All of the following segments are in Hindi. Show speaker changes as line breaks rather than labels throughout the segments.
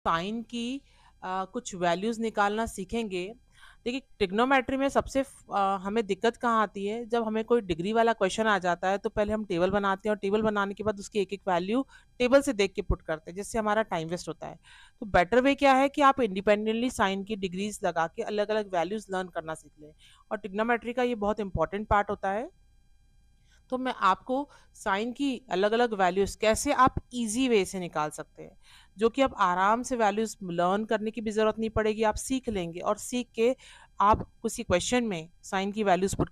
साइन की कुछ वैल्यूज़ निकालना सीखेंगे। देखिए ट्रिग्नोमेट्री में सबसे हमें दिक्कत कहाँ आती है, जब हमें कोई डिग्री वाला क्वेश्चन आ जाता है तो पहले हम टेबल बनाते हैं और टेबल बनाने के बाद उसकी एक-एक वैल्यू टेबल से देख के पुट करते हैं, जिससे हमारा टाइम वेस्ट होता है। तो बेटर वे क्या है कि आप इंडिपेंडेंटली साइन की डिग्रीज़ लगा के अलग-अलग वैल्यूज़ लर्न करना सीख लें और ट्रिग्नोमेट्री का ये बहुत इंपॉर्टेंट पार्ट होता है। तो मैं आपको साइन की अलग-अलग वैल्यूज़ कैसे आप ईज़ी वे से निकाल सकते हैं, जो कि आप आराम से वैल्यूज़ लर्न करने की भी ज़रूरत नहीं पड़ेगी, आप सीख लेंगे और सीख के आप किसी क्वेश्चन में साइन की वैल्यूज़ पुट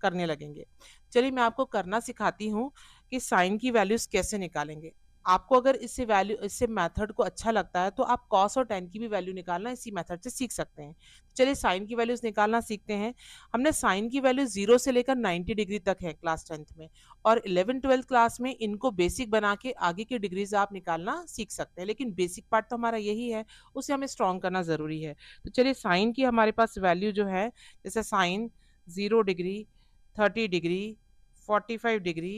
करने लगेंगे। चलिए मैं आपको करना सिखाती हूँ कि साइन की वैल्यूज़ कैसे निकालेंगे। आपको अगर इससे मेथड को अच्छा लगता है तो आप कॉस और टेन की भी वैल्यू निकालना इसी मेथड से सीख सकते हैं। चलिए साइन की वैल्यूज़ निकालना सीखते हैं। हमने साइन की वैल्यू 0 से लेकर 90 डिग्री तक है क्लास 10th में और 11-12 क्लास में इनको बेसिक बना के आगे की डिग्रीज आप निकालना सीख सकते हैं, लेकिन बेसिक पार्ट तो हमारा यही है, उसे हमें स्ट्रॉन्ग करना ज़रूरी है। तो चलिए साइन की हमारे पास वैल्यू जो है, जैसे sine 0 degree, 30 degree, 45 degree,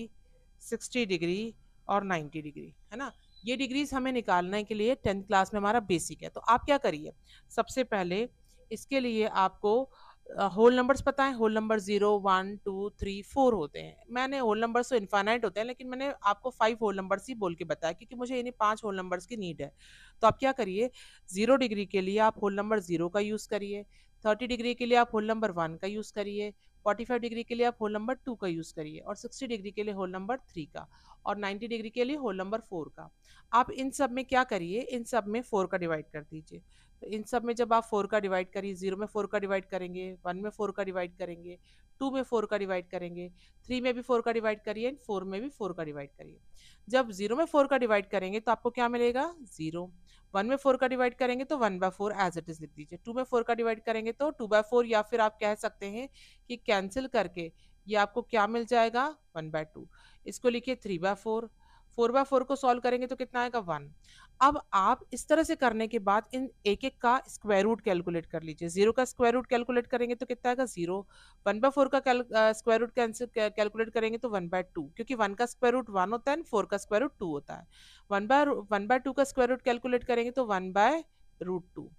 60 degree और 90 डिग्री, है ना? ये डिग्रीज हमें निकालने के लिए 10th क्लास में हमारा बेसिक है। तो आप क्या करिए, सबसे पहले इसके लिए आपको होल नंबर्स पता है, होल नंबर 0 1 2 3 4 होते हैं। मैंने होल नंबर्स तो इनफाइनाइट होते हैं, लेकिन मैंने आपको 5 होल नंबर्स ही बोल के बताया क्योंकि मुझे इन्हीं 5 होल नंबर्स की नीड है। तो आप क्या करिए, 0 डिग्री के लिए आप होल नंबर 0 का यूज़ करिए, 30 डिग्री के लिए आप होल नंबर 1 का यूज़ करिए, 45 डिग्री के लिए आप होल नंबर 2 का यूज़ करिए और 60 डिग्री के लिए होल नंबर 3 का और 90 डिग्री के लिए होल नंबर 4 का। आप इन सब में क्या करिए, इन सब में 4 का डिवाइड कर दीजिए। तो इन सब में जब आप 4 का डिवाइड करिए, 0 में 4 का डिवाइड करेंगे, 1 में 4 का डिवाइड करेंगे, 2 में 4 का डिवाइड करेंगे, 3 में भी 4 का डिवाइड करिए, 4 में भी 4 का डिवाइड करिए। जब 0 में 4 का डिवाइड करेंगे तो आपको क्या मिलेगा, 0। 1 में 4 का डिवाइड करेंगे तो 1/4 एज इट इज लिख दीजिए। 2 में 4 का डिवाइड करेंगे तो 2/4, या फिर आप कह सकते हैं कि कैंसिल करके ये आपको क्या मिल जाएगा, 1/2। इसको लिखिए 3/4। 4/4 को सॉल्व करेंगे तो कितना आएगा, 1। अब आप इस तरह से करने के बाद इन एक-एक का स्क्वायर रूट कैलकुलेट कर लीजिए। 0 का स्क्वायर रूट कैलकुलेट करेंगे तो कितना आएगा, 0। 1/4 का स्क्वायर रूट कैलकुलेट करेंगे तो 1/2, क्योंकि 1 का स्क्वायर रूट 1 होता है एंड 4 का स्क्वायर रूट 2 होता है। 1/2 का स्क्वायर रूट कैलकुलेट करेंगे तो 1/√2।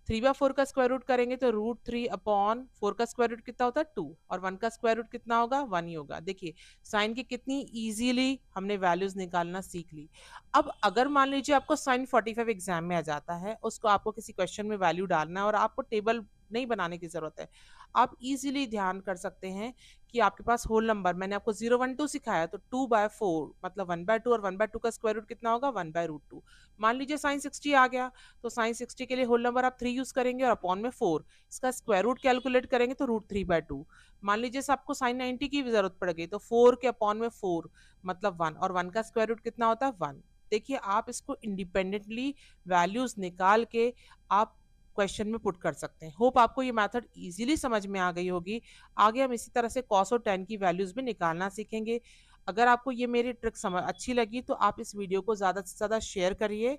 3/4 का स्क्वायर रूट करेंगे तो √3/4 का स्क्वायर रूट कितना होता है, 2, और 1 का स्क्वायर रूट कितना होगा, 1 ही होगा। देखिए साइन की कितनी इजीली हमने वैल्यूज निकालना सीख ली। अब अगर मान लीजिए आपको साइन 45 एग्जाम में आ जाता है, उसको आपको किसी क्वेश्चन में वैल्यू डालना है और आपको टेबल नहीं बनाने की जरूरत है, आप इजीली ध्यान कर सकते हैं कि आपके पास होल नंबर, मैंने आपको 0 1 2 सिखाया, तो 2/4 मतलब 1/2, और 1/2 का स्क्वायर रूट कितना होगा, 1/√2। मान लीजिए साइन 60 आ गया, तो साइन 60 के लिए होल नंबर आप 3 यूज करेंगे और अपॉन में 4, इसका स्क्वायर रूट कैलकुलेट करेंगे तो √3/2। मान लीजिए आपको साइन 90 की भी जरूरत पड़ गई, तो 4 के अपॉन में 4 मतलब 1, और 1 का स्क्वायर रूट कितना होता है, 1। देखिए आप इसको इंडिपेंडेंटली वैल्यूज निकाल के आप क्वेश्चन में पुट कर सकते हैं। होप आपको ये मेथड इजीली समझ में आ गई होगी। आगे हम इसी तरह से कॉस और टेन की वैल्यूज भी निकालना सीखेंगे। अगर आपको ये मेरी ट्रिक समझ अच्छी लगी तो आप इस वीडियो को ज़्यादा से ज़्यादा शेयर करिए